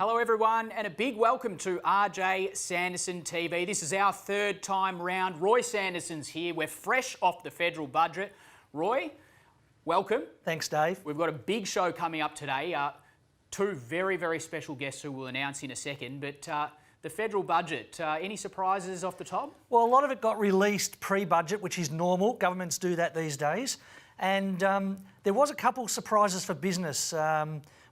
Hello everyone, and a big welcome to RJ Sanderson TV. This is our third time round. Roy Sanderson's here. We're fresh off the federal budget. Roy, welcome. Thanks, Dave. We've got a big show coming up today. Two very, very special guests who we'll announce in a second. But the federal budget, any surprises off the top? Well, a lot of it got released pre-budget, which is normal. Governments do that these days. And there was a couple surprises for business,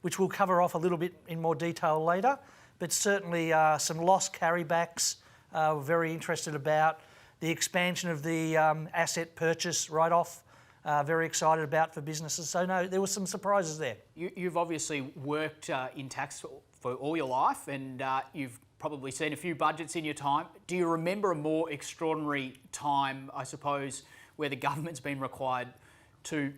which we'll cover off a little bit in more detail later. But certainly some lost carrybacks we're very interested about. The expansion of the asset purchase write-off, very excited about for businesses. So no, there were some surprises there. You've obviously worked in tax for all your life, and you've probably seen a few budgets in your time. Do you remember a more extraordinary time, I suppose, where the government's been required to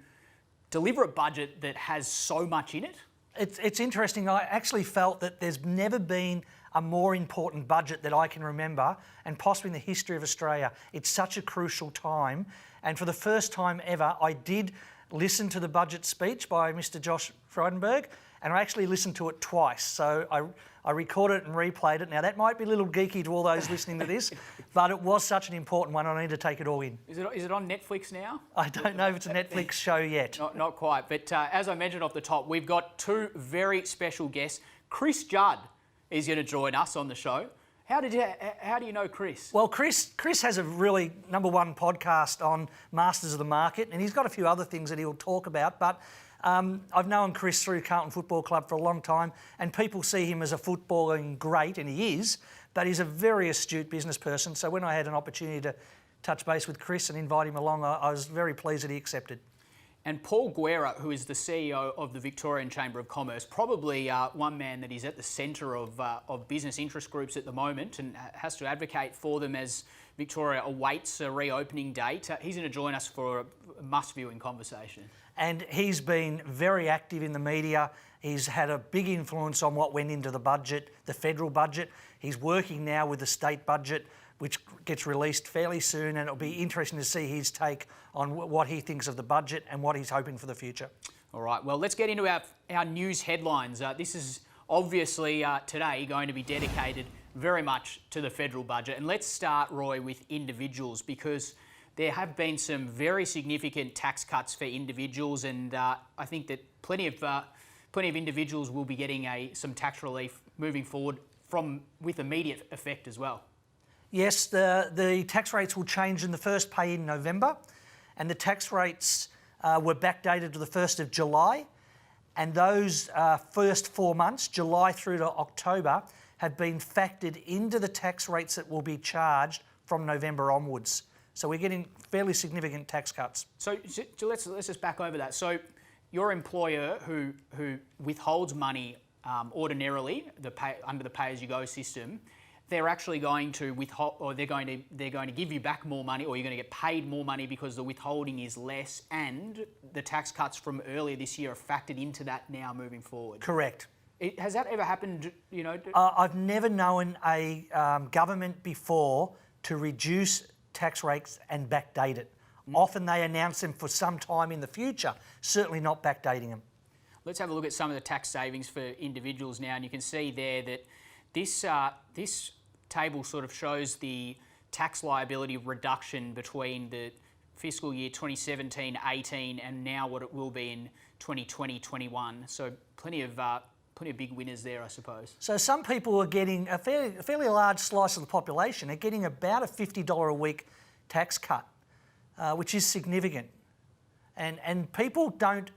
deliver a budget that has so much in it? It's interesting. I actually felt that there's never been a more important budget that I can remember, and possibly in the history of Australia. It's such a crucial time. And for the first time ever, I did listen to the budget speech by Mr. Josh Frydenberg, and I actually listened to it twice. So I recorded it and replayed it. Now, that might be a little geeky to all those listening to this, but it was such an important one, I need to take it all in. Is it on Netflix now? I don't know if it's a Netflix show yet. Not quite, but as I mentioned off the top, we've got two very special guests. Chris Judd is going to join us on the show. How do you know Chris? Well, Chris has a really #1 podcast on Masters of the Market, and he's got a few other things that he'll talk about, but I've known Chris through Carlton Football Club for a long time, and people see him as a footballing great, and he is, but he's a very astute business person. So when I had an opportunity to touch base with Chris and invite him along, I was very pleased that he accepted. And Paul Guerra, who is the CEO of the Victorian Chamber of Commerce, probably one man that is at the centre of business interest groups at the moment and has to advocate for them as Victoria awaits a reopening date. He's going to join us for a must-viewing conversation. And he's been very active in the media. He's had a big influence on what went into the budget, the federal budget. He's working now with the state budget, which gets released fairly soon, and it'll be interesting to see his take on what he thinks of the budget and what he's hoping for the future. All right, well, let's get into our news headlines. This is obviously today going to be dedicated very much to the federal budget. And let's start, Roy, with individuals, because there have been some very significant tax cuts for individuals, and I think that plenty of individuals will be getting some tax relief moving forward with immediate effect as well. Yes, the tax rates will change in the first pay in November, and the tax rates were backdated to the 1st of July, and those first 4 months, July through to October, have been factored into the tax rates that will be charged from November onwards. So we're getting fairly significant tax cuts. So let's just back over that. So your employer who withholds money ordinarily under the pay-as-you-go system, they're actually going to withhold, or they're going to give you back more money, or you're going to get paid more money because the withholding is less, and the tax cuts from earlier this year are factored into that now moving forward. Correct. Has that ever happened? You know, I've never known a government before to reduce tax rates and backdate it. Often they announce them for some time in the future, certainly not backdating them. Let's have a look at some of the tax savings for individuals now, and you can see there that this table sort of shows the tax liability reduction between the fiscal year 2017-18 and now what it will be in 2020-21. So plenty of big winners there, I suppose. So some people are getting a fairly large slice of the population are getting about a $50 a week tax cut, which is significant. And people don't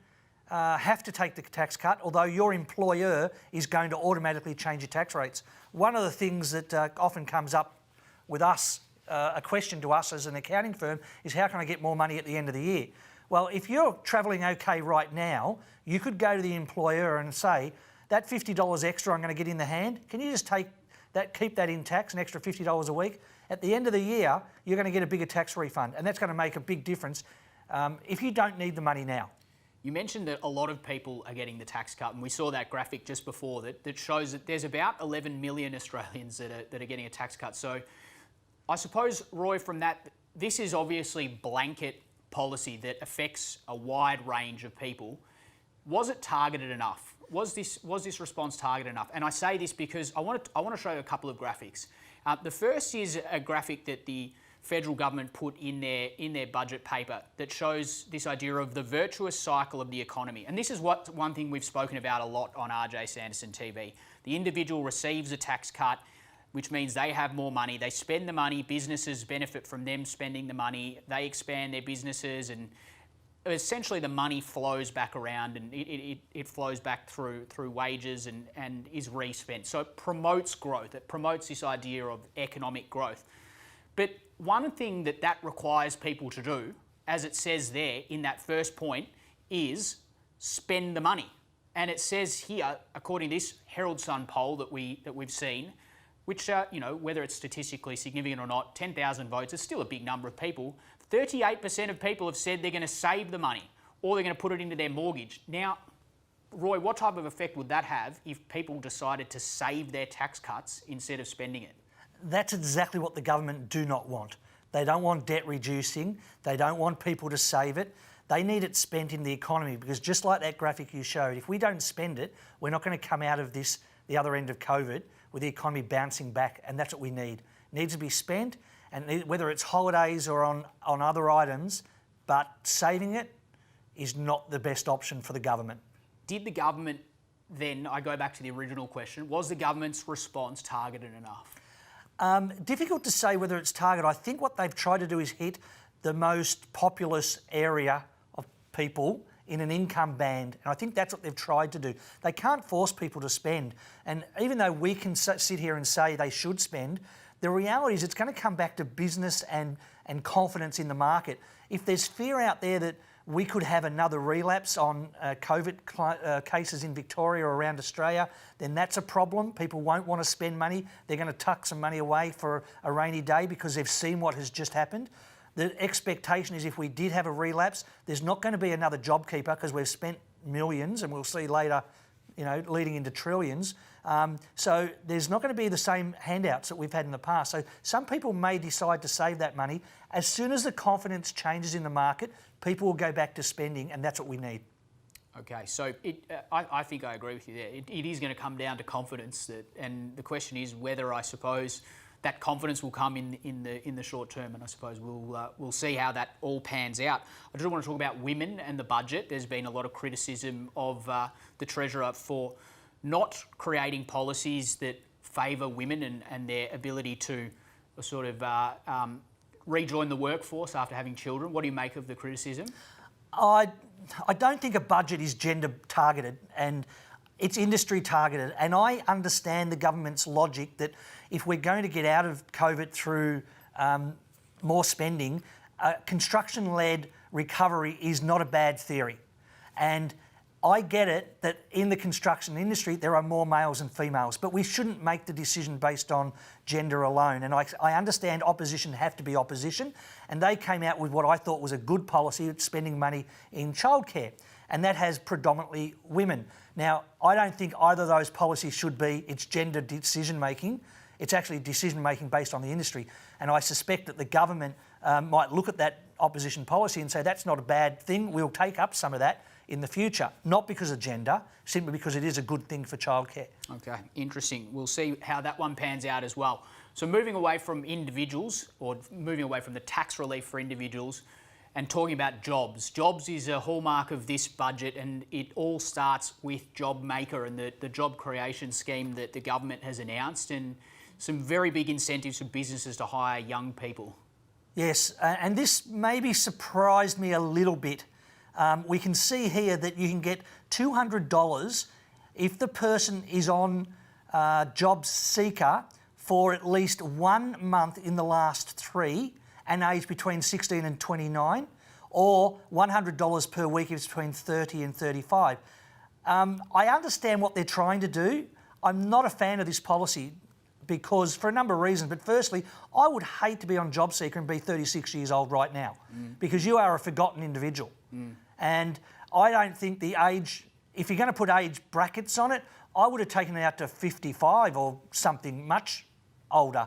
have to take the tax cut, although your employer is going to automatically change your tax rates. One of the things that often comes up with us, a question to us as an accounting firm, is how can I get more money at the end of the year? Well, if you're travelling okay right now, you could go to the employer and say, that $50 extra I'm going to get in the hand, can you just take that, keep that in tax, an extra $50 a week? At the end of the year, you're going to get a bigger tax refund, and that's going to make a big difference if you don't need the money now. You mentioned that a lot of people are getting the tax cut, and we saw that graphic just before that shows that there's about 11 million Australians that are getting a tax cut. So I suppose, Roy, from that, this is obviously blanket policy that affects a wide range of people. Was it targeted enough? Was this response targeted enough? And I say this because I want to show you a couple of graphics. The first is a graphic that the federal government put in their budget paper that shows this idea of the virtuous cycle of the economy. And this is one thing we've spoken about a lot on RJ Sanderson TV. The individual receives a tax cut, which means they have more money. They spend the money, businesses benefit from them spending the money, they expand their businesses, and essentially the money flows back around, and it flows back through wages and is re-spent. So it promotes growth. It promotes this idea of economic growth. But one thing that requires people to do, as it says there in that first point, is spend the money. And it says here, according to this Herald Sun poll that we've seen, which, whether it's statistically significant or not, 10,000 votes is still a big number of people. 38% of people have said they're going to save the money or they're going to put it into their mortgage. Now, Roy, what type of effect would that have if people decided to save their tax cuts instead of spending it? That's exactly what the government do not want. They don't want debt reducing. They don't want people to save it. They need it spent in the economy, because just like that graphic you showed, if we don't spend it, we're not going to come out of this, the other end of COVID, with the economy bouncing back, and that's what we need. It needs to be spent, and whether it's holidays or on other items, but saving it is not the best option for the government. Did the government then, I go back to the original question, was the government's response targeted enough? Difficult to say whether it's targeted. I think what they've tried to do is hit the most populous area of people in an income band, and I think that's what they've tried to do. They can't force people to spend, and even though we can sit here and say they should spend, the reality is it's going to come back to business and confidence in the market. If there's fear out there that we could have another relapse on COVID cases in Victoria or around Australia, then that's a problem. People won't want to spend money. They're going to tuck some money away for a rainy day because they've seen what has just happened. The expectation is if we did have a relapse, there's not going to be another JobKeeper because we've spent millions, and we'll see later, leading into trillions. So there's not going to be the same handouts that we've had in the past. So some people may decide to save that money. As soon as the confidence changes in the market, people will go back to spending, and that's what we need. Okay, so I think I agree with you there. It is going to come down to confidence, and the question is whether, I suppose, that confidence will come in the short term, and I suppose we'll see how that all pans out. I just want to talk about women and the budget. There's been a lot of criticism of the Treasurer for not creating policies that favour women and their ability to sort of rejoin the workforce after having children. What do you make of the criticism? I don't think a budget is gender targeted, and it's industry targeted. And I understand the government's logic that if we're going to get out of COVID through more spending, construction-led recovery is not a bad theory. And I get it that in the construction industry there are more males than females, but we shouldn't make the decision based on gender alone. And I understand opposition have to be opposition, and they came out with what I thought was a good policy of spending money in childcare, and that has predominantly women. Now, I don't think either of those policies should be it's gender decision-making. It's actually decision-making based on the industry. And I suspect that the government might look at that opposition policy and say that's not a bad thing, we'll take up some of that in the future, not because of gender, simply because it is a good thing for childcare. Okay, interesting. We'll see how that one pans out as well. So moving away from individuals, or moving away from the tax relief for individuals, and talking about jobs. Jobs is a hallmark of this budget, and it all starts with JobMaker and the job creation scheme that the government has announced, and some very big incentives for businesses to hire young people. Yes, and this maybe surprised me a little bit. We can see here that you can get $200 if the person is on Job Seeker for at least 1 month in the last 3 and aged between 16 and 29, or $100 per week if it's between 30 and 35. I understand what they're trying to do. I'm not a fan of this policy because for a number of reasons, but firstly, I would hate to be on Job Seeker and be 36 years old right now because you are a forgotten individual. And I don't think the age, if you're going to put age brackets on it, I would have taken it out to 55 or something much older.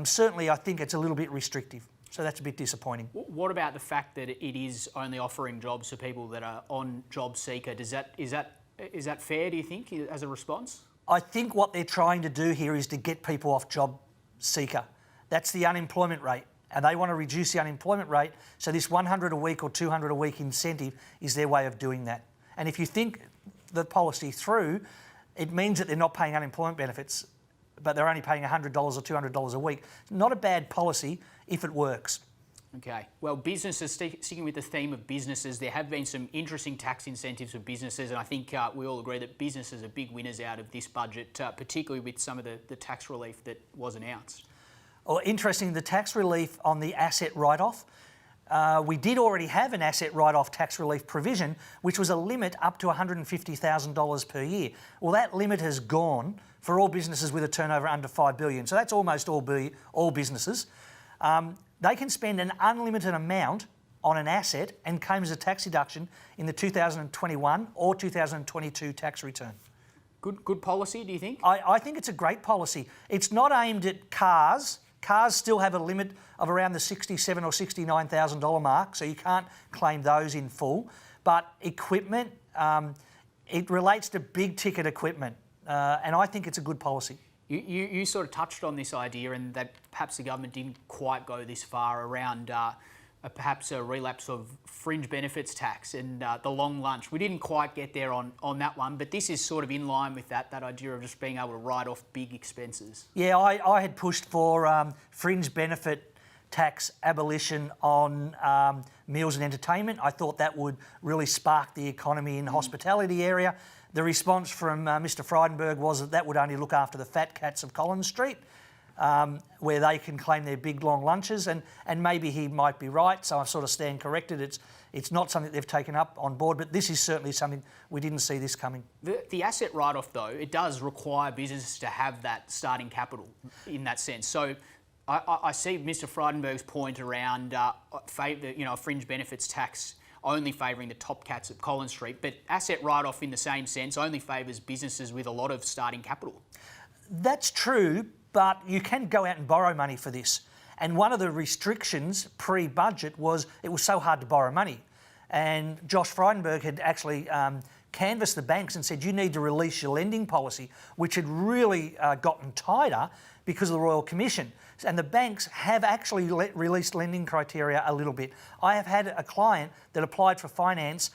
Certainly, I think it's a little bit restrictive. So that's a bit disappointing. What about the fact that it is only offering jobs to people that are on JobSeeker? Is that fair, do you think, as a response? I think what they're trying to do here is to get people off JobSeeker. That's the unemployment rate, and they want to reduce the unemployment rate. So this 100 a week or 200 a week incentive is their way of doing that. And if you think the policy through, it means that they're not paying unemployment benefits, but they're only paying $100 or $200 a week. Not a bad policy if it works. Okay. Well, businesses, sticking with the theme of businesses, there have been some interesting tax incentives for businesses, and I think we all agree that businesses are big winners out of this budget, particularly with some of the tax relief that was announced. Well, interesting, the tax relief on the asset write-off. We did already have an asset write-off tax relief provision, which was a limit up to $150,000 per year. Well, that limit has gone for all businesses with a turnover under $5 billion. So that's almost all businesses. They can spend an unlimited amount on an asset and claim as a tax deduction in the 2021 or 2022 tax return. Good policy, do you think? I think it's a great policy. It's not aimed at cars. Cars still have a limit of around the $67,000 or $69,000 mark, so you can't claim those in full. But equipment, it relates to big ticket equipment, and I think it's a good policy. You sort of touched on this idea, and that perhaps the government didn't quite go this far around perhaps a relapse of fringe benefits tax and the long lunch. We didn't quite get there on that one, but this is sort of in line with that idea of just being able to write off big expenses. Yeah, I had pushed for fringe benefit tax abolition on meals and entertainment. I thought that would really spark the economy in the hospitality area. The response from Mr Frydenberg was that would only look after the fat cats of Collins Street, where they can claim their big long lunches, and maybe he might be right, so I sort of stand corrected. It's not something they've taken up on board, but this is certainly something we didn't see this coming. The asset write-off, though, it does require businesses to have that starting capital in that sense. So I see Mr Frydenberg's point around a fringe benefits tax only favouring the top cats at Collins Street, but asset write-off in the same sense only favours businesses with a lot of starting capital. That's true, but you can go out and borrow money for this. And one of the restrictions pre-budget was it was so hard to borrow money. And Josh Frydenberg had actually canvassed the banks and said, you need to release your lending policy, which had really gotten tighter because of the Royal Commission. And the banks have actually released lending criteria a little bit. I have had a client that applied for finance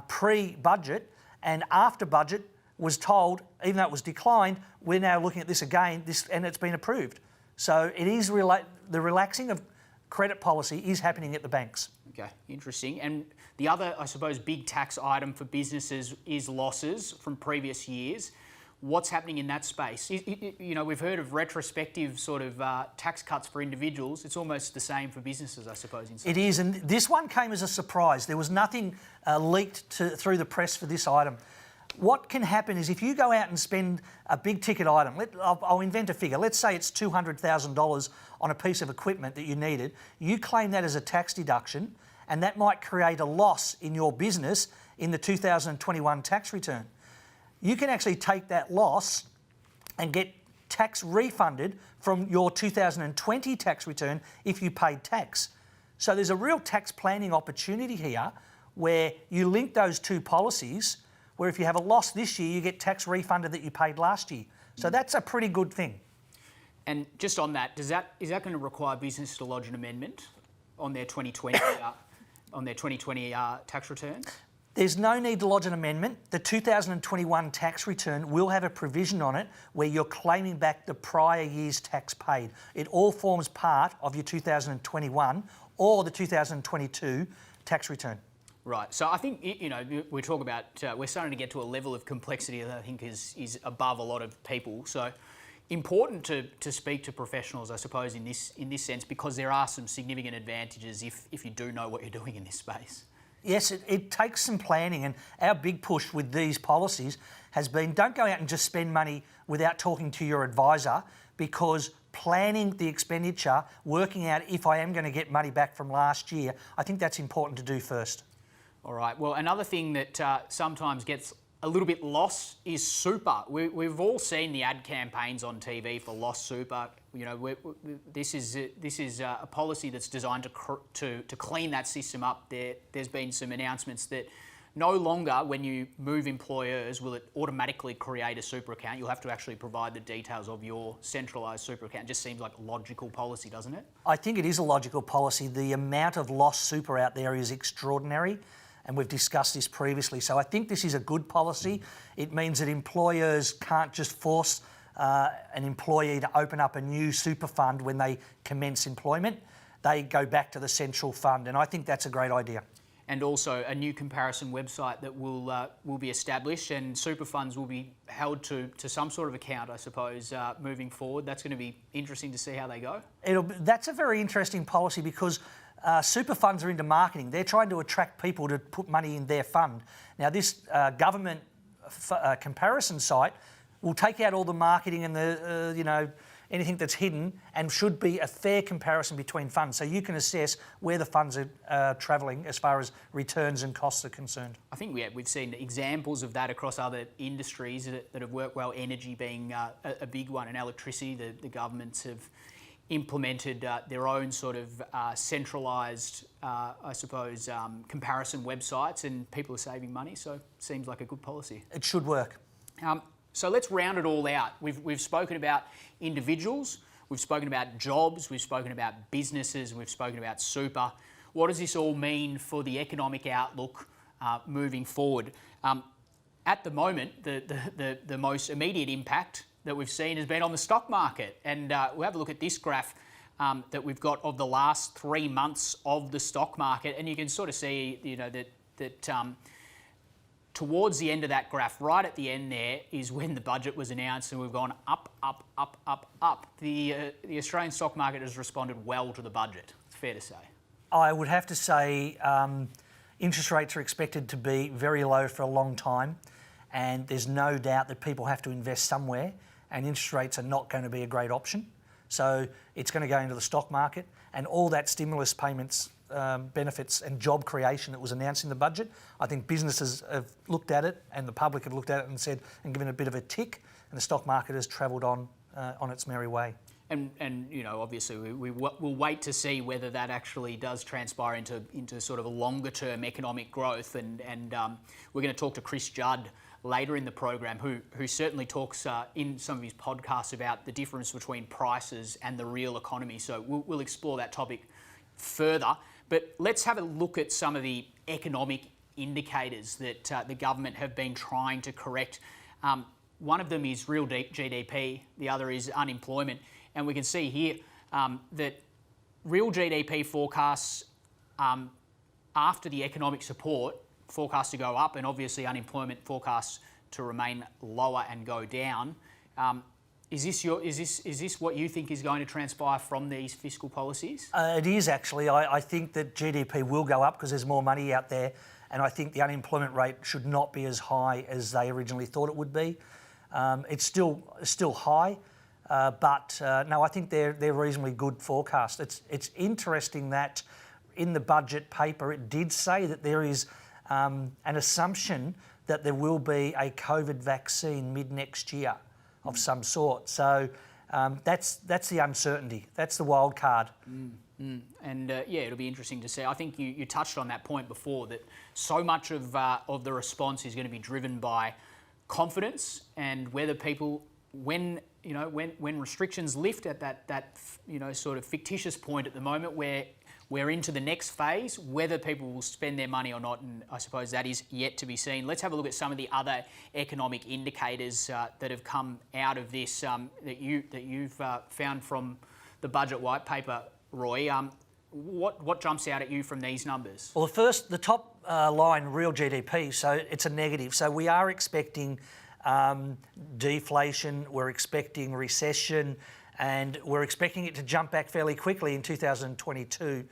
pre-budget, and after budget was told, even though it was declined, we're now looking at this again, and it's been approved. So it is the relaxing of credit policy is happening at the banks. Okay, interesting. And the other, I suppose, big tax item for businesses is losses from previous years. What's happening in that space? We've heard of retrospective sort of tax cuts for individuals. It's almost the same for businesses, I suppose. It is, and this one came as a surprise. There was nothing leaked through the press for this item. What can happen is if you go out and spend a big ticket item, I'll invent a figure, let's say it's $200,000 on a piece of equipment that you needed, you claim that as a tax deduction, and that might create a loss in your business in the 2021 tax return. You can actually take that loss and get tax refunded from your 2020 tax return if you paid tax. So there's a real tax planning opportunity here where you link those two policies, where if you have a loss this year, you get tax refunded that you paid last year. So that's a pretty good thing. And just on that, is that going to require business to lodge an amendment on their 2020 tax returns? There's no need to lodge an amendment. The 2021 tax return will have a provision on it where you're claiming back the prior year's tax paid. It all forms part of your 2021 or the 2022 tax return. Right. So I think, we talk about, we're starting to get to a level of complexity that I think is above a lot of people. So important to speak to professionals, I suppose, in this sense, because there are some significant advantages if you do know what you're doing in this space. Yes, it takes some planning, and our big push with these policies has been don't go out and just spend money without talking to your advisor, because planning the expenditure, working out if I am going to get money back from last year, I think that's important to do first. All right. Well, another thing that sometimes gets a little bit lost is super. We've all seen the ad campaigns on TV for Lost Super. this is a policy that's designed to clean that system up. There's been some announcements that no longer, when you move employers, will it automatically create a super account. You'll have to actually provide the details of your centralised super account. It just seems like a logical policy, doesn't it? I think it is a logical policy. The amount of lost super out there is extraordinary, and we've discussed this previously. So I think this is a good policy. It means that employers can't just force an employee to open up a new super fund when they commence employment. They go back to the central fund, and I think that's a great idea. And also a new comparison website that will be established, and super funds will be held to some sort of account, I suppose, moving forward. That's going to be interesting to see how they go. That's a very interesting policy because super funds are into marketing. They're trying to attract people to put money in their fund. Now, this government comparison site will take out all the marketing and the anything that's hidden, and should be a fair comparison between funds, so you can assess where the funds are travelling as far as returns and costs are concerned. I think we've seen examples of that across other industries that have worked well, energy being a big one, and electricity. The governments have implemented their own sort of centralised, comparison websites, and people are saving money, so it seems like a good policy. It should work. So let's round it all out. We've spoken about individuals, we've spoken about jobs, we've spoken about businesses, and we've spoken about super. What does this all mean for the economic outlook moving forward? At the moment, the most immediate impact that we've seen has been on the stock market. And we'll have a look at this graph that we've got of the last 3 months of the stock market. And you can sort of see, that towards the end of that graph, right at the end there, is when the budget was announced, and we've gone up, up, up, up, up. The Australian stock market has responded well to the budget, it's fair to say. I would have to say interest rates are expected to be very low for a long time, and there's no doubt that people have to invest somewhere, and interest rates are not going to be a great option. So it's going to go into the stock market, and all that stimulus payments, benefits and job creation that was announced in the budget, I think businesses have looked at it, and the public have looked at it and said, and given it a bit of a tick, and the stock market has travelled on its merry way. And obviously we'll wait to see whether that actually does transpire into sort of a longer term economic growth, and we're going to talk to Chris Judd later in the program, who certainly talks in some of his podcasts about the difference between prices and the real economy. So we'll explore that topic further. But let's have a look at some of the economic indicators that the government have been trying to correct. One of them is real GDP, the other is unemployment. And we can see here that real GDP forecasts after the economic support forecast to go up, and obviously unemployment forecasts to remain lower and go down. Is this what you think is going to transpire from these fiscal policies? It is actually. I think that GDP will go up because there's more money out there, and I think the unemployment rate should not be as high as they originally thought it would be. It's still high, but no, I think they're reasonably good forecasts. It's interesting that in the budget paper it did say that there is an assumption that there will be a COVID vaccine mid-next year of some sort. So that's the uncertainty. That's the wild card. And it'll be interesting to see. I think you touched on that point before, that so much of the response is going to be driven by confidence, and whether people, when restrictions lift at that sort of fictitious point at the moment where we're into the next phase, whether people will spend their money or not, and I suppose that is yet to be seen. Let's have a look at some of the other economic indicators that have come out of this that you've found from the budget white paper, Roy. What jumps out at you from these numbers? Well, the top line, real GDP, so it's a negative. So we are expecting deflation, we're expecting recession, and we're expecting it to jump back fairly quickly in 2022.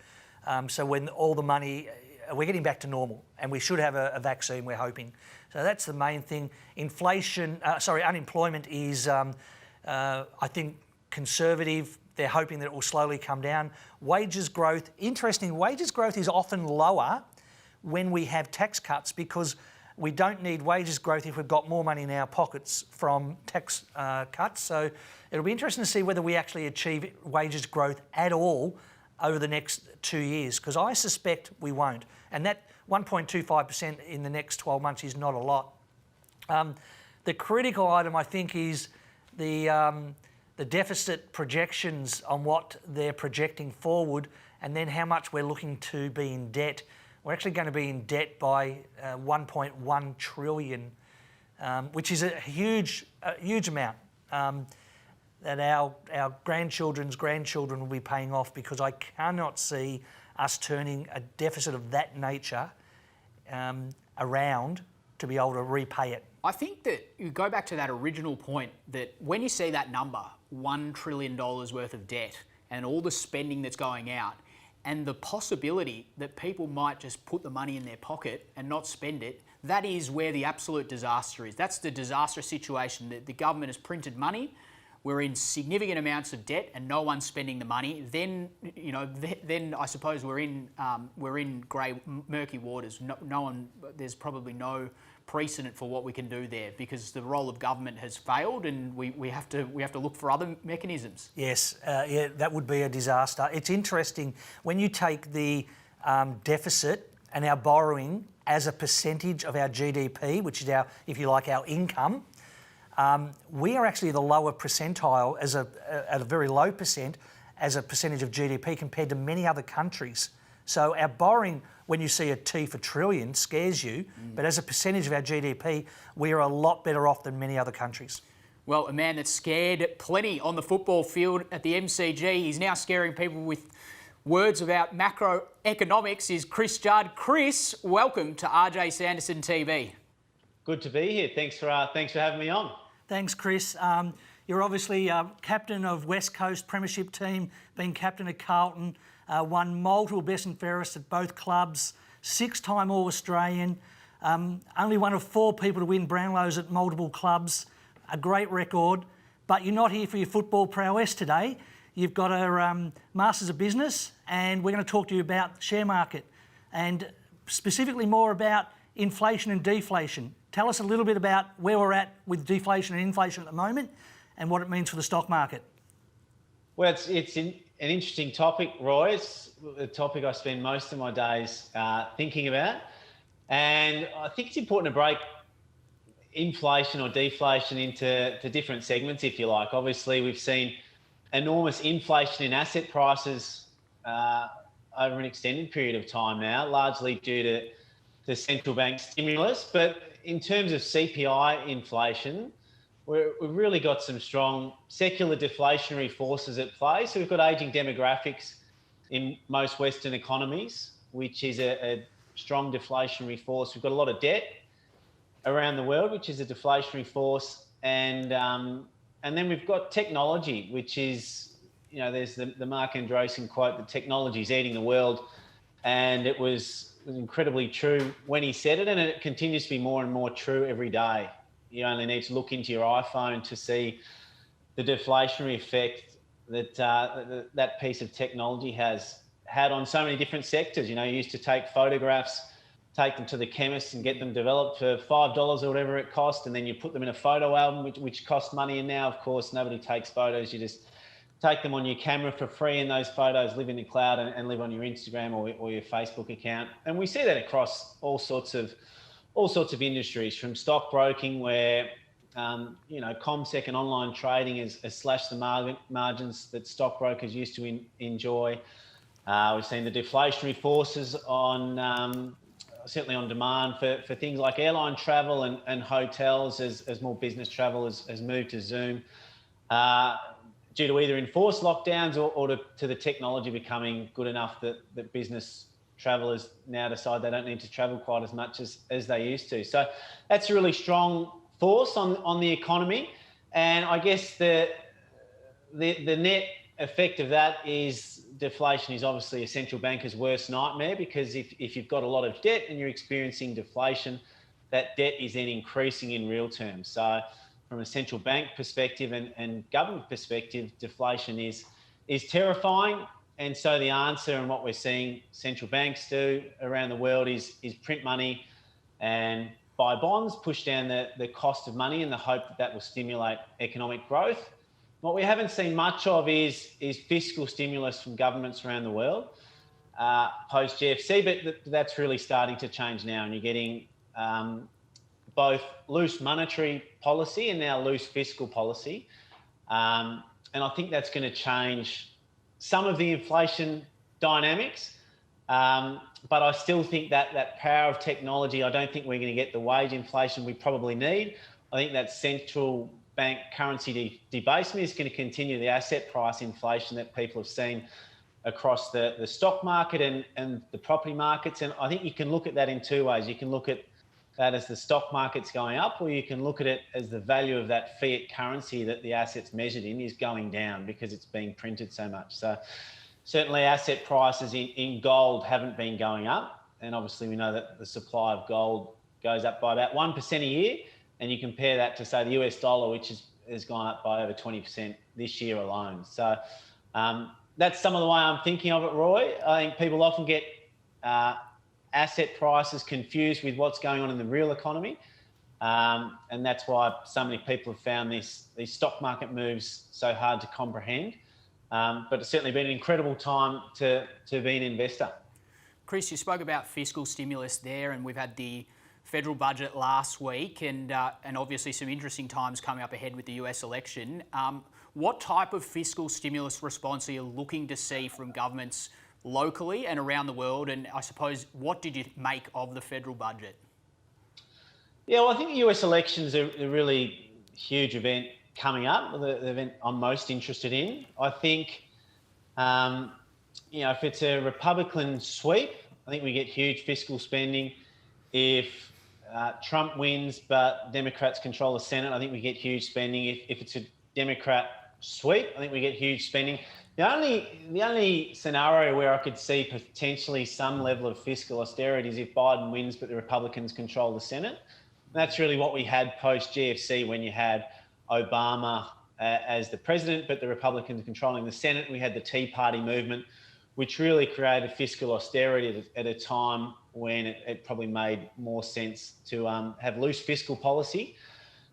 So when all the money, we're getting back to normal, and we should have a vaccine, we're hoping. So that's the main thing. Unemployment is, I think, conservative. They're hoping that it will slowly come down. Wages growth, interesting, wages growth is often lower when we have tax cuts, because we don't need wages growth if we've got more money in our pockets from tax cuts. So it'll be interesting to see whether we actually achieve wages growth at all over the next 2 years, because I suspect we won't. And that 1.25% in the next 12 months is not a lot. The critical item, I think, is the deficit projections on what they're projecting forward, and then how much we're looking to be in debt. We're actually going to be in debt by 1.1 trillion, which is a huge amount that our grandchildren's grandchildren will be paying off, because I cannot see us turning a deficit of that nature around to be able to repay it. I think that you go back to that original point that when you see that number, $1 trillion worth of debt and all the spending that's going out, and the possibility that people might just put the money in their pocket and not spend it, that is where the absolute disaster is. That's the disastrous situation, that the government has printed money, we're in significant amounts of debt and no one's spending the money. Then, then I suppose we're in grey, murky waters. No one, there's probably no precedent for what we can do there, because the role of government has failed, and we have to look for other mechanisms. Yes, yeah, that would be a disaster. It's interesting when you take the deficit and our borrowing as a percentage of our GDP, which is our, if you like, our income. We are actually the lower percentile at a very low percent as a percentage of GDP compared to many other countries. So our borrowing, when you see a T for trillion, scares you, but as a percentage of our GDP, we are a lot better off than many other countries. Well, a man that scared plenty on the football field at the MCG, he's now scaring people with words about macroeconomics, is Chris Judd. Chris, welcome to RJ Sanderson TV. Good to be here. Thanks for having me on. Thanks, Chris. You're obviously captain of West Coast Premiership team, been captain of Carlton, won multiple best and fairest at both clubs, 6-time All-Australian, only one of 4 people to win Brownlows at multiple clubs, a great record. But you're not here for your football prowess today. You've got a Masters of Business, and we're going to talk to you about the share market, and specifically more about inflation and deflation. Tell us a little bit about where we're at with deflation and inflation at the moment, and what it means for the stock market. Well, it's an interesting topic, Roy. It's a topic I spend most of my days thinking about. And I think it's important to break inflation or deflation into different segments, if you like. Obviously, we've seen enormous inflation in asset prices over an extended period of time now, largely due to the central bank stimulus. But in terms of CPI inflation, we've really got some strong secular deflationary forces at play. So we've got ageing demographics in most Western economies, which is a strong deflationary force. We've got a lot of debt around the world, which is a deflationary force. And then we've got technology, which is, there's the Mark Andreessen quote, that technology is eating the world. And it was incredibly true when he said it, and it continues to be more and more true every day. You only need to look into your iPhone to see the deflationary effect that that piece of technology has had on so many different sectors. You used to take photographs, take them to the chemist and get them developed for $5 or whatever it cost, and then you put them in a photo album, which costs money. And now, of course, nobody takes photos. You just take them on your camera for free, and those photos live in the cloud and live on your Instagram or your Facebook account. And we see that across all sorts of industries, from stockbroking, where CommSec and online trading has slashed the margins that stockbrokers used to enjoy. We've seen the deflationary forces on certainly on demand for things like airline travel and hotels as more business travel has moved to Zoom. Due to either enforced lockdowns or to the technology becoming good enough that business travellers now decide they don't need to travel quite as much as they used to. So that's a really strong force on the economy. And I guess the net effect of that is deflation is obviously a central banker's worst nightmare, because if you've got a lot of debt and you're experiencing deflation, that debt is then increasing in real terms. So from a central bank perspective and government perspective, deflation is terrifying. And so the answer, and what we're seeing central banks do around the world, is print money and buy bonds, push down the cost of money in the hope that that will stimulate economic growth. What we haven't seen much of is fiscal stimulus from governments around the world post GFC, but that's really starting to change now, and you're getting both loose monetary policy and now loose fiscal policy. And I think that's going to change some of the inflation dynamics. But I still think that power of technology, I don't think we're going to get the wage inflation we probably need. I think that central bank currency debasement is going to continue the asset price inflation that people have seen across the stock market and the property markets. And I think you can look at that in two ways. You can look at that as the stock market's going up, or you can look at it as the value of that fiat currency that the asset's measured in is going down because it's being printed so much. So certainly asset prices in gold haven't been going up. And obviously we know that the supply of gold goes up by about 1% a year. And you compare that to, say, the US dollar, which has gone up by over 20% this year alone. So that's some of the way I'm thinking of it, Roy. I think people often get asset prices confused with what's going on in the real economy. And that's why so many people have found these stock market moves so hard to comprehend. But it's certainly been an incredible time to be an investor. Chris, you spoke about fiscal stimulus there, and we've had the federal budget last week, and obviously some interesting times coming up ahead with the US election. What type of fiscal stimulus response are you looking to see from governments locally and around the world? And I suppose, what did you make of the federal budget? Yeah, well, I think the US elections are a really huge event coming up, the event I'm most interested in. I think, if it's a Republican sweep, I think we get huge fiscal spending. If Trump wins but Democrats control the Senate, I think we get huge spending. If it's a Democrat sweep, I think we get huge spending. The only scenario where I could see potentially some level of fiscal austerity is if Biden wins but the Republicans control the Senate. That's really what we had post GFC, when you had Obama as the president but the Republicans controlling the Senate. We had the Tea Party movement, which really created fiscal austerity at a time when it probably made more sense to have loose fiscal policy.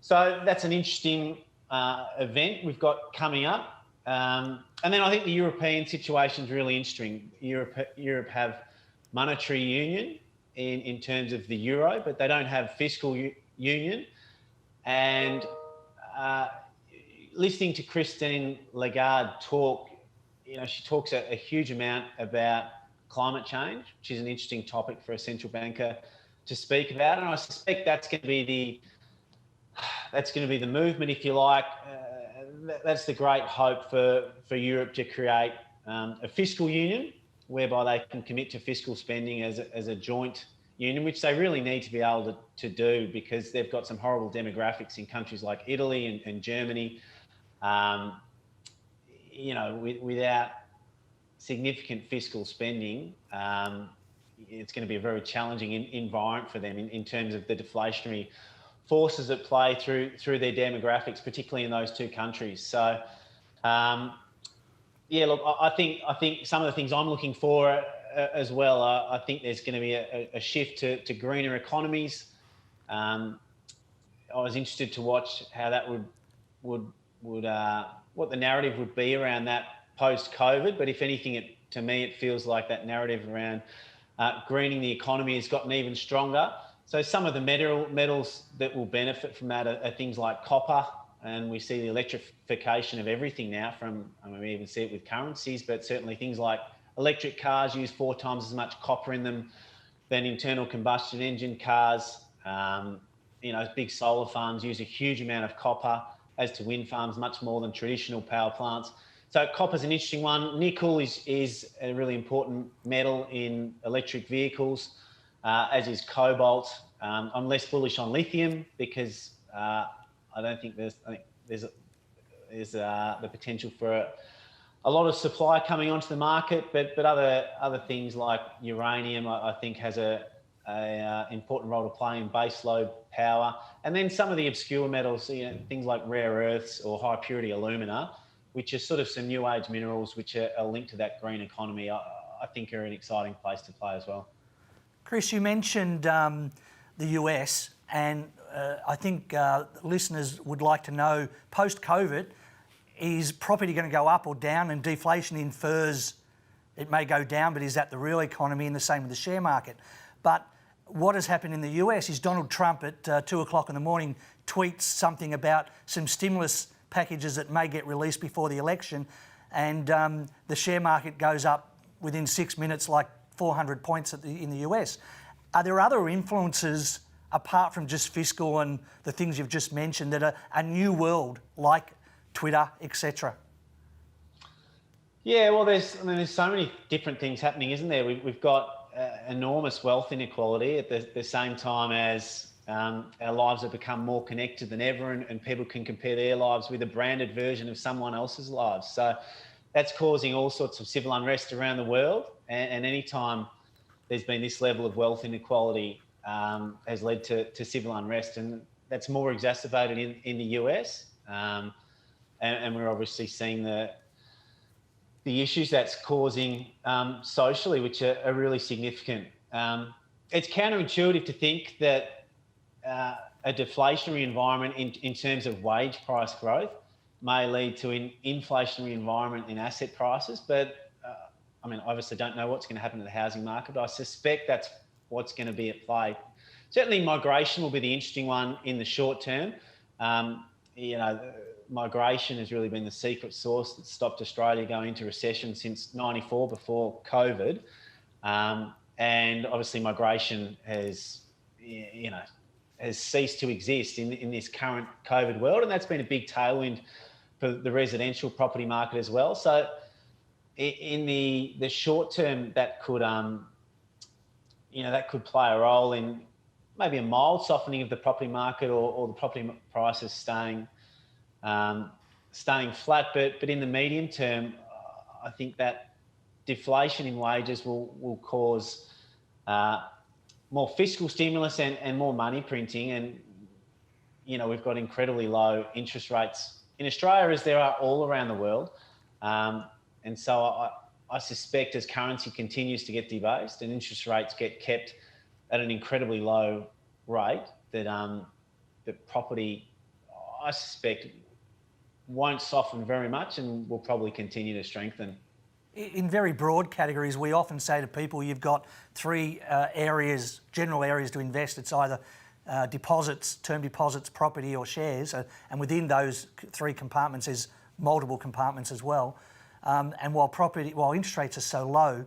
So that's an interesting event we've got coming up. And then I think the European situation is really interesting. Europe have monetary union in terms of the euro, but they don't have fiscal union. And listening to Christine Lagarde talk, she talks a huge amount about climate change, which is an interesting topic for a central banker to speak about. And I suspect that's going to be the movement, if you like. That's the great hope for Europe, to create a fiscal union whereby they can commit to fiscal spending as a joint union, which they really need to be able to do, because they've got some horrible demographics in countries like Italy and Germany. Without significant fiscal spending, it's going to be a very challenging environment for them in terms of the deflationary forces at play through their demographics, particularly in those two countries. So, I think some of the things I'm looking for as well, I think there's going to be a shift to greener economies. I was interested to watch how that would what the narrative would be around that post-COVID. But if anything, to me, it feels like that narrative around greening the economy has gotten even stronger. So some of the metals that will benefit from that are things like copper, and we see the electrification of everything now. We even see it with currencies, but certainly things like electric cars use 4 times as much copper in them than internal combustion engine cars. Big solar farms use a huge amount of copper, as to wind farms, much more than traditional power plants. So copper's an interesting one. Nickel is a really important metal in electric vehicles, as is cobalt. I'm less bullish on lithium because I think there's the potential for a lot of supply coming onto the market, but other things like uranium, I think has a important role to play in base load power. And then some of the obscure metals, things like rare earths or high purity alumina, which are sort of some new age minerals which are linked to that green economy, I think are an exciting place to play as well. Chris, you mentioned the US And I think listeners would like to know, post-COVID, is property going to go up or down? And deflation infers it may go down, but is that the real economy? And the same with the share market. But what has happened in the US is Donald Trump at 2 o'clock in the morning tweets something about some stimulus packages that may get released before the election, and the share market goes up within 6 minutes like 400 points in the US. Are there other influences apart from just fiscal and the things you've just mentioned that are a new world like Twitter, etc.? Yeah, well, there's so many different things happening, isn't there? We've got enormous wealth inequality at the same time as our lives have become more connected than ever, and people can compare their lives with a branded version of someone else's lives. So that's causing all sorts of civil unrest around the world. And any time there's been this level of wealth inequality has led to civil unrest, and that's more exacerbated in the US. And we're obviously seeing the issues that's causing socially, which are really significant. It's counterintuitive to think that a deflationary environment in terms of wage price growth may lead to an inflationary environment in asset prices. But I mean, obviously don't know what's going to happen to the housing market, but I suspect that's what's going to be at play. Certainly migration will be the interesting one in the short term. Migration has really been the secret sauce that stopped Australia going into recession since '94 before COVID. And obviously migration has ceased to exist in this current COVID world. And that's been a big tailwind for the residential property market as well. So in the short term, that could play a role in maybe a mild softening of the property market or the property prices staying flat, but in the medium term, I think that deflation in wages will cause more fiscal stimulus and more money printing. And we've got incredibly low interest rates in Australia, as there are all around the world. And so I suspect as currency continues to get debased and interest rates get kept at an incredibly low rate, that property, I suspect, won't soften very much and will probably continue to strengthen. In very broad categories, we often say to people, you've got three general areas to invest. It's either deposits, term deposits, property or shares. And within those three compartments is multiple compartments as well. And while interest rates are so low,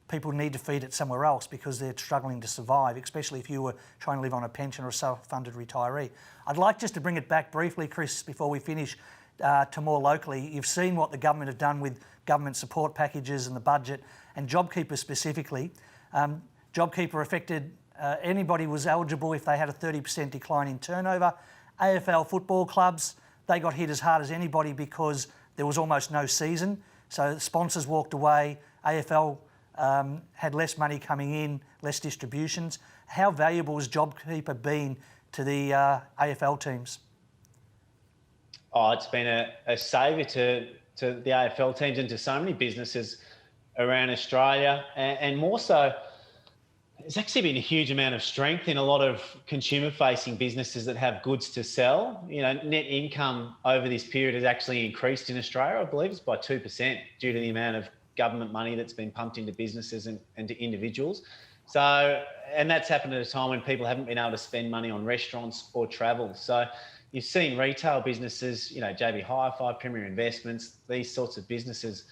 people need to feed it somewhere else because they're struggling to survive, especially if you were trying to live on a pension or a self-funded retiree. I'd like just to bring it back briefly, Chris, before we finish, to more locally. You've seen what the government have done with government support packages and the budget, and JobKeeper specifically. JobKeeper affected anybody was eligible if they had a 30% decline in turnover. AFL football clubs, they got hit as hard as anybody because there was almost no season. So sponsors walked away. AFL had less money coming in, less distributions. How valuable has JobKeeper been to the AFL teams? Oh, it's been a saviour to the AFL teams and to so many businesses around Australia. And more so, there's actually been a huge amount of strength in a lot of consumer-facing businesses that have goods to sell. Net income over this period has actually increased in Australia. I believe it's by 2% due to the amount of government money that's been pumped into businesses and to individuals. So, and that's happened at a time when people haven't been able to spend money on restaurants or travel. So you've seen retail businesses, JB Hi-Fi, Premier Investments, these sorts of businesses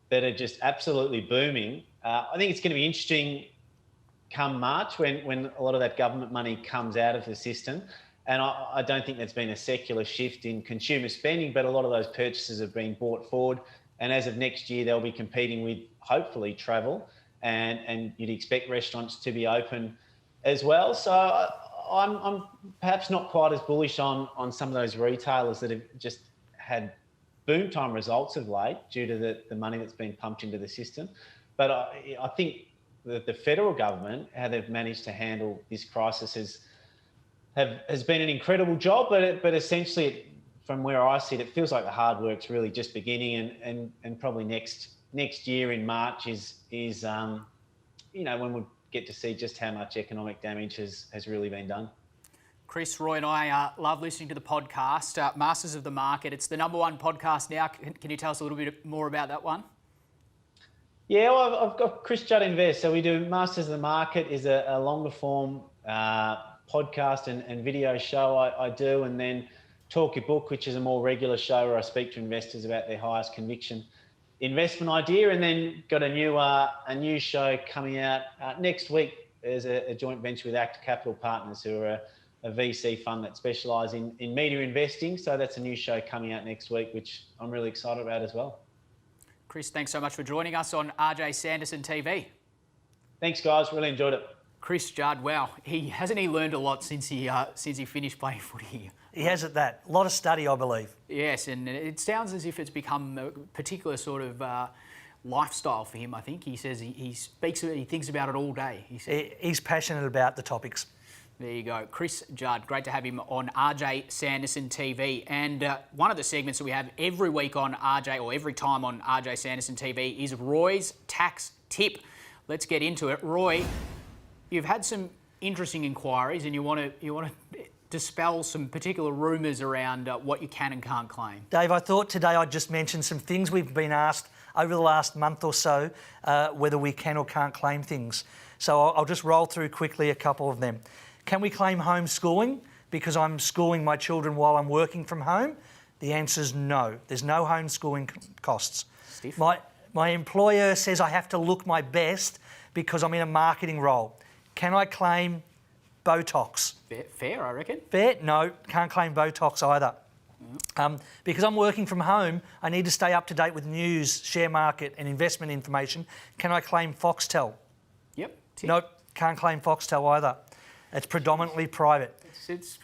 that are just absolutely booming. I think it's going to be interesting come March when a lot of that government money comes out of the system. And I don't think there's been a secular shift in consumer spending, but a lot of those purchases have been brought forward. And as of next year, they'll be competing with, hopefully, travel. And you'd expect restaurants to be open as well. So I'm perhaps not quite as bullish on some of those retailers that have just had boom time results of late due to the money that's been pumped into the system. But I think the federal government, how they've managed to handle this crisis has been an incredible job. But essentially, from where I sit, it feels like the hard work's really just beginning, and probably next year in March is when we'll get to see just how much economic damage has really been done. Chris, Roy and I love listening to the podcast, Masters of the Market. It's the #1 podcast now. Can you tell us a little bit more about that one? Yeah, well, I've got Chris Judd Invest. So we do Masters of the Market is a longer form podcast and video show I do, and then Talk Your Book, which is a more regular show where I speak to investors about their highest conviction investment idea, and then got a new show coming out next week. There's a joint venture with Act Capital Partners, who are a VC fund that specialise in media investing. So that's a new show coming out next week, which I'm really excited about as well. Chris, thanks so much for joining us on Sanderson TV. Thanks, guys. Really enjoyed it. Chris Judd, wow, hasn't he learned a lot since he finished playing footy? He has at that. A lot of study, I believe. Yes, and it sounds as if it's become a particular sort of lifestyle for him. I think he says he thinks about it all day. He's passionate about the topics. There you go. Chris Judd, great to have him on Sanderson TV. And one of the segments that we have every week on every time on Sanderson TV is Roy's tax tip. Let's get into it. Roy, you've had some interesting inquiries and you want to dispel some particular rumours around what you can and can't claim. Dave, I thought today I'd just mention some things we've been asked over the last month or so, whether we can or can't claim things. So I'll just roll through quickly a couple of them. Can we claim homeschooling because I'm schooling my children while I'm working from home? The answer is no. There's no homeschooling costs. Stiff. My employer says I have to look my best because I'm in a marketing role. Can I claim Botox? Fair, I reckon. Fair? No, can't claim Botox either. Because I'm working from home, I need to stay up to date with news, share market and investment information. Can I claim Foxtel? Yep. Nope, can't claim Foxtel either. It's predominantly private. It's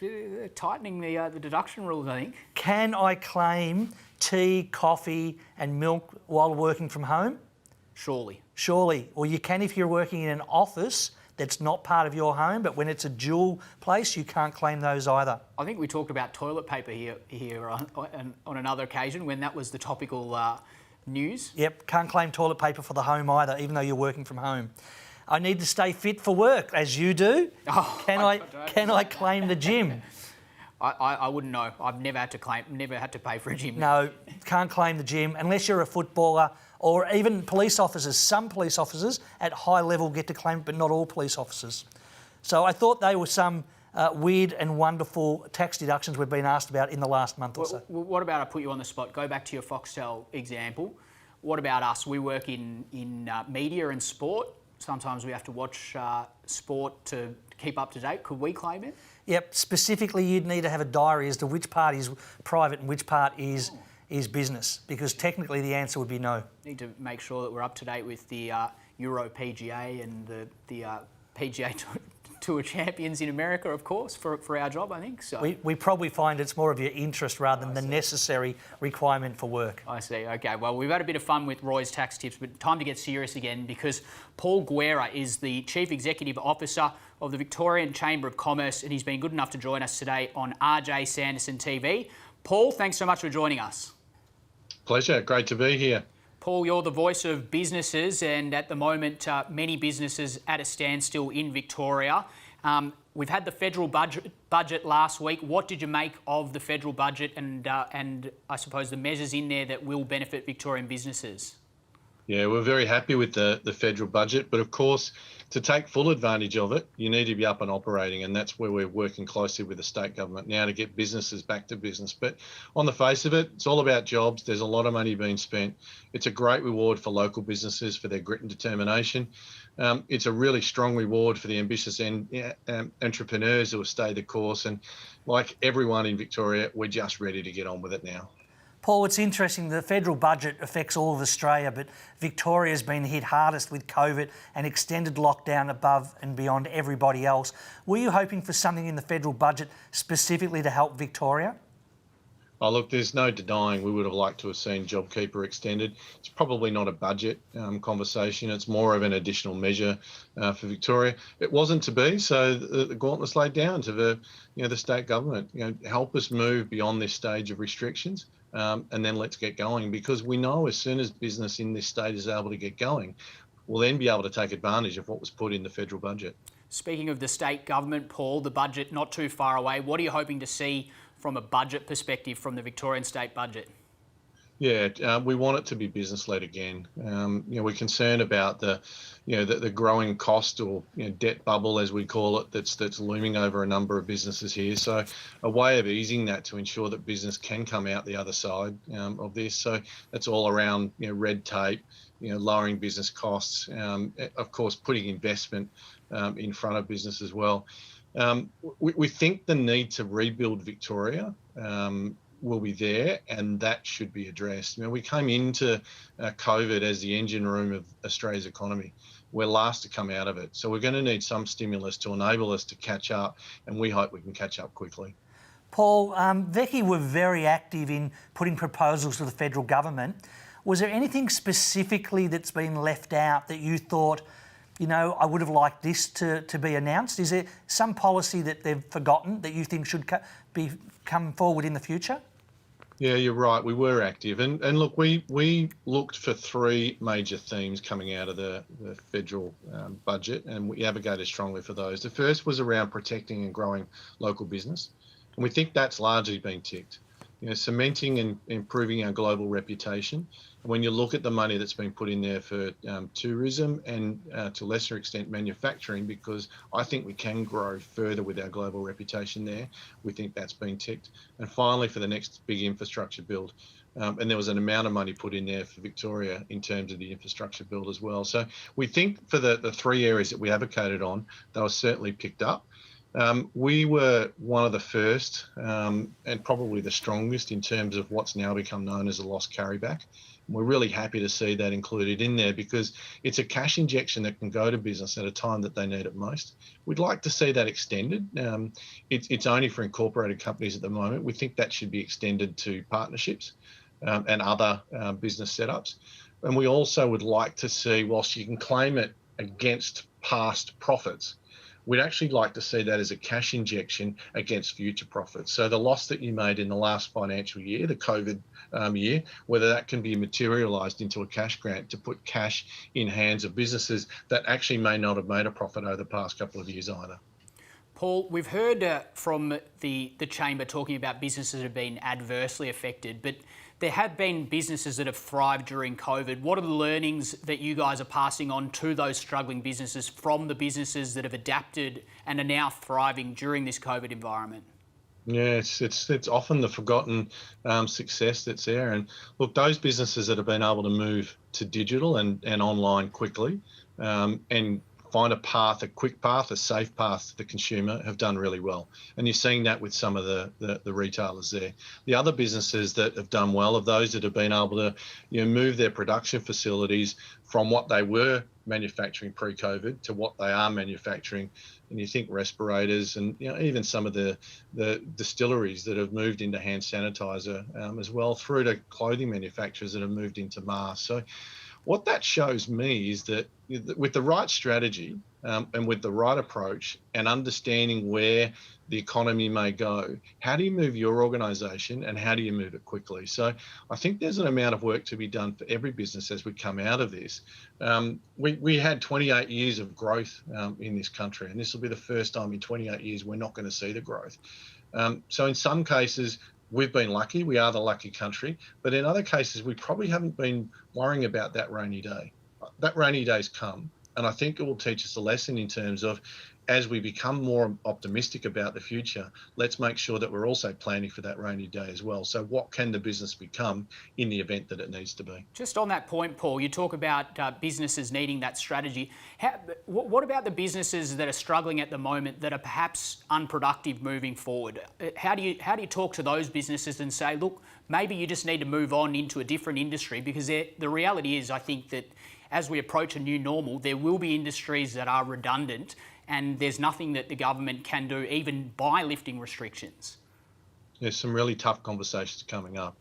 tightening the deduction rules, I think. Can I claim tea, coffee and milk while working from home? Surely. Surely. Or you can if you're working in an office that's not part of your home, but when it's a dual place, you can't claim those either. I think we talked about toilet paper here on another occasion when that was the topical news. Yep, can't claim toilet paper for the home either, even though you're working from home. I need to stay fit for work, as you do. Oh, can I claim the gym? I wouldn't know. I've never had to pay for a gym. No, can't claim the gym unless you're a footballer or even police officers. Some police officers at high level get to claim it, but not all police officers. So I thought they were some weird and wonderful tax deductions we've been asked about in the last month or so. What about, I put you on the spot, go back to your Foxtel example. What about us? We work in media and sport. Sometimes we have to watch sport to keep up to date. Could we claim it? Yep, specifically you'd need to have a diary as to which part is private and which part is business, because technically the answer would be no. Need to make sure that we're up to date with the Euro PGA and the PGA Tour champions in America, of course, for our job, I think. So we probably find it's more of your interest rather than the necessary requirement for work. I see. Okay, well, we've had a bit of fun with Roy's tax tips, but time to get serious again, because Paul Guerra is the Chief Executive Officer of the Victorian Chamber of Commerce, and he's been good enough to join us today on Sanderson TV. Paul, thanks so much for joining us. Pleasure. Great to be here. Paul, you're the voice of businesses, and at the moment, many businesses at a standstill in Victoria. We've had the federal budget last week. What did you make of the federal budget and I suppose the measures in there that will benefit Victorian businesses? Yeah, we're very happy with the federal budget, but of course, to take full advantage of it, you need to be up and operating, and that's where we're working closely with the state government now to get businesses back to business. But on the face of it, it's all about jobs. There's a lot of money being spent. It's a great reward for local businesses for their grit and determination. It's a really strong reward for the ambitious entrepreneurs who have stayed the course. And like everyone in Victoria, we're just ready to get on with it now. Paul, it's interesting, the federal budget affects all of Australia, but Victoria's been hit hardest with COVID and extended lockdown above and beyond everybody else. Were you hoping for something in the federal budget specifically to help Victoria? Oh, look, there's no denying we would have liked to have seen JobKeeper extended. It's probably not a budget conversation. It's more of an additional measure for Victoria. It wasn't to be, so the gauntlet's laid down to the state government. Help us move beyond this stage of restrictions. And then let's get going, because we know as soon as business in this state is able to get going, we'll then be able to take advantage of what was put in the federal budget. Speaking of the state government, Paul, the budget not too far away. What are you hoping to see from a budget perspective from the Victorian state budget? Yeah, we want it to be business-led again. We're concerned about the growing cost or debt bubble, as we call it, that's looming over a number of businesses here. So a way of easing that to ensure that business can come out the other side of this. So that's all around red tape, lowering business costs, of course, putting investment in front of business as well. We think the need to rebuild Victoria will be there, and that should be addressed. We came into COVID as the engine room of Australia's economy. We're last to come out of it. So we're going to need some stimulus to enable us to catch up, and we hope we can catch up quickly. Paul, Vecchi were very active in putting proposals to the federal government. Was there anything specifically that's been left out that you thought, I would have liked this to be announced? Is there some policy that they've forgotten that you think should come forward in the future? Yeah, you're right. We were active. And look, we looked for three major themes coming out of the federal budget, and we advocated strongly for those. The first was around protecting and growing local business. And we think that's largely been ticked. Cementing and improving our global reputation. When you look at the money that's been put in there for tourism and to a lesser extent manufacturing, because I think we can grow further with our global reputation there, we think that's been ticked. And finally, for the next big infrastructure build, and there was an amount of money put in there for Victoria in terms of the infrastructure build as well. So we think for the three areas that we advocated on, they were certainly picked up. We were one of the first and probably the strongest in terms of what's now become known as a loss carryback. We're really happy to see that included in there because it's a cash injection that can go to business at a time that they need it most. We'd like to see that extended. It's only for incorporated companies at the moment. We think that should be extended to partnerships and other business setups. And we also would like to see, whilst you can claim it against past profits, we'd actually like to see that as a cash injection against future profits. So the loss that you made in the last financial year, the COVID year, whether that can be materialised into a cash grant to put cash in hands of businesses that actually may not have made a profit over the past couple of years either. Paul, we've heard from the Chamber talking about businesses that have been adversely affected, but there have been businesses that have thrived during COVID. What are the learnings that you guys are passing on to those struggling businesses from the businesses that have adapted and are now thriving during this COVID environment? Yeah, it's often the forgotten success that's there. And look, those businesses that have been able to move to digital and online quickly and find a quick path, a safe path to the consumer have done really well. And you're seeing that with some of the retailers there. The other businesses that have done well are those that have been able to move their production facilities from what they were manufacturing pre-COVID to what they are manufacturing. And you think respirators and even some of the distilleries that have moved into hand sanitizer as well, through to clothing manufacturers that have moved into masks. So what that shows me is that with the right strategy and with the right approach and understanding where the economy may go, how do you move your organisation and how do you move it quickly? So I think there's an amount of work to be done for every business as we come out of this. We had 28 years of growth in this country, and this will be the first time in 28 years we're not going to see the growth. So in some cases, we've been lucky. We are the lucky country. But in other cases, we probably haven't been worrying about that rainy day. That rainy day's come. And I think it will teach us a lesson in terms of, as we become more optimistic about the future, let's make sure that we're also planning for that rainy day as well. So what can the business become in the event that it needs to be? Just on that point, Paul, you talk about businesses needing that strategy. What about the businesses that are struggling at the moment that are perhaps unproductive moving forward? How do you talk to those businesses and say, look, maybe you just need to move on into a different industry? Because the reality is, I think that as we approach a new normal, there will be industries that are redundant, and there's nothing that the government can do, even by lifting restrictions. There's some really tough conversations coming up.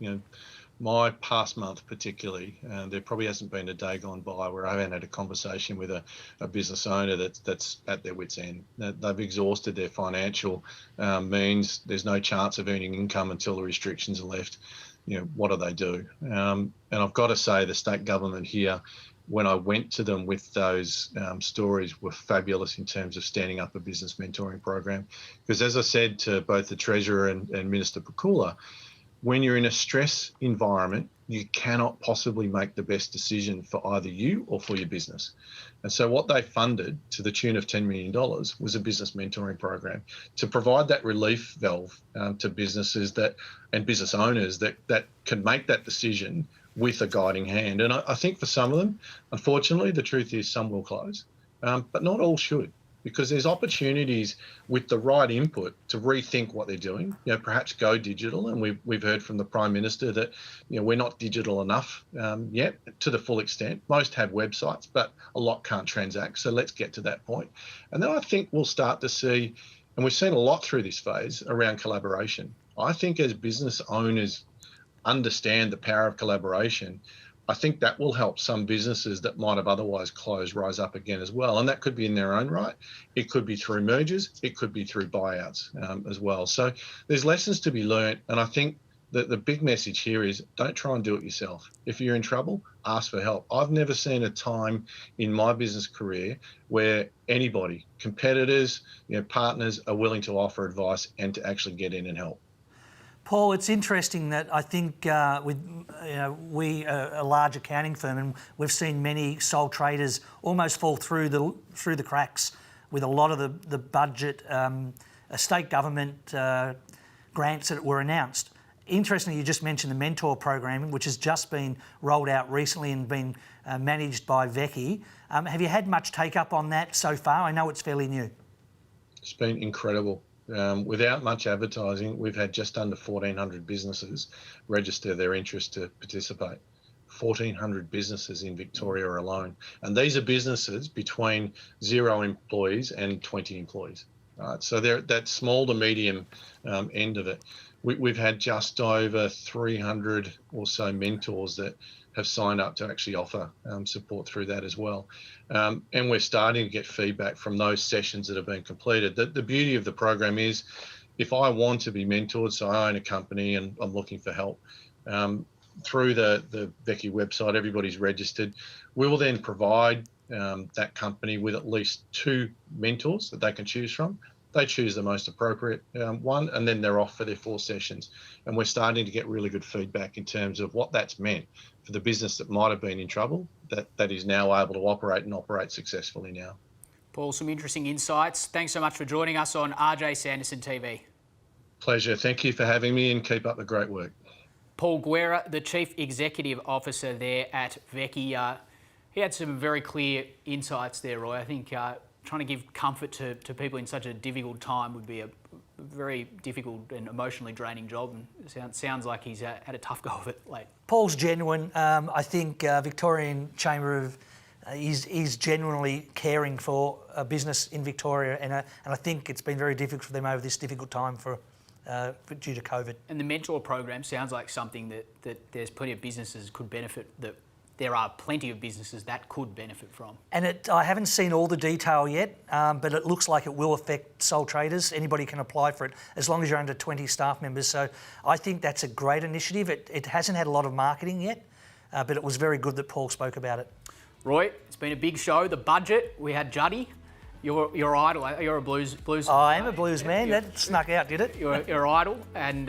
My past month particularly, there probably hasn't been a day gone by where I haven't had a conversation with a business owner that's at their wit's end. They've exhausted their financial means. There's no chance of earning income until the restrictions are left. What do they do? And I've got to say the state government here when I went to them with those stories were fabulous in terms of standing up a business mentoring program. Because as I said to both the Treasurer and Minister Pakula, when you're in a stress environment, you cannot possibly make the best decision for either you or for your business. And so what they funded to the tune of $10 million was a business mentoring program to provide that relief valve to businesses and business owners that can make that decision with a guiding hand. And I think for some of them, unfortunately, the truth is some will close, but not all should, because there's opportunities with the right input to rethink what they're doing, perhaps go digital. And we've heard from the Prime Minister that, we're not digital enough yet to the full extent. Most have websites, but a lot can't transact. So let's get to that point. And then I think we'll start to see, and we've seen a lot through this phase around collaboration. I think as business owners understand the power of collaboration, I think that will help some businesses that might have otherwise closed rise up again as well. And that could be in their own right. It could be through mergers. It could be through buyouts as well. So there's lessons to be learned. And I think that the big message here is don't try and do it yourself. If you're in trouble, ask for help. I've never seen a time in my business career where anybody, competitors, partners are willing to offer advice and to actually get in and help. Paul, it's interesting that I think we are a large accounting firm, and we've seen many sole traders almost fall through the cracks with a lot of the budget, state government grants that were announced. Interestingly, you just mentioned the mentor programming, which has just been rolled out recently and been managed by Vecchi. Have you had much take up on that so far? I know it's fairly new. It's been incredible. Without much advertising, we've had just under 1,400 businesses register their interest to participate. 1,400 businesses in Victoria alone. And these are businesses between 0 employees and 20 employees. So they're at that small to medium end of it. We've had just over 300 or so mentors that have signed up to actually offer support through that as well. And we're starting to get feedback from those sessions that have been completed. The beauty of the program is if I want to be mentored, so I own a company and I'm looking for help, through the Vecchi website, everybody's registered. We will then provide that company with at least 2 mentors that they can choose from. They choose the most appropriate one, and then they're off for their 4 sessions. And we're starting to get really good feedback in terms of what that's meant for the business that might have been in trouble, that is now able to operate successfully now. Paul, some interesting insights. Thanks so much for joining us on RJ Sanderson TV. Pleasure. Thank you for having me, and keep up the great work. Paul Guerra, the Chief Executive Officer there at Vecchi. He had some very clear insights there, Roy. I think trying to give comfort to people in such a difficult time would be a very difficult and emotionally draining job, and sounds like he's had a tough go of it late. Paul's genuine. I think Victorian Chamber of is genuinely caring for a business in Victoria, and I think it's been very difficult for them over this difficult time due to COVID. And the mentor program sounds like something that there's plenty of businesses could benefit, that there are plenty of businesses that could benefit from. And I haven't seen all the detail yet, but it looks like it will affect sole traders. Anybody can apply for it as long as you're under 20 staff members. So I think that's a great initiative. It hasn't had a lot of marketing yet, but it was very good that Paul spoke about it. Roy, it's been a big show. The budget, we had Juddy. You're idol. You're a blues. I am a blues man. That snuck out, did it? You're idol, and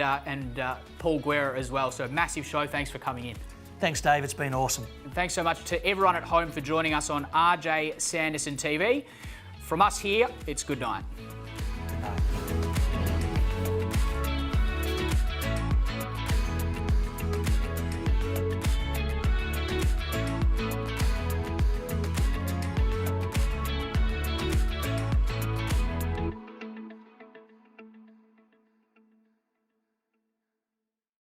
Paul Guerra as well. So massive show. Thanks for coming in. Thanks, Dave. It's been awesome. And thanks so much to everyone at home for joining us on RJ Sanderson TV. From us here, it's good night.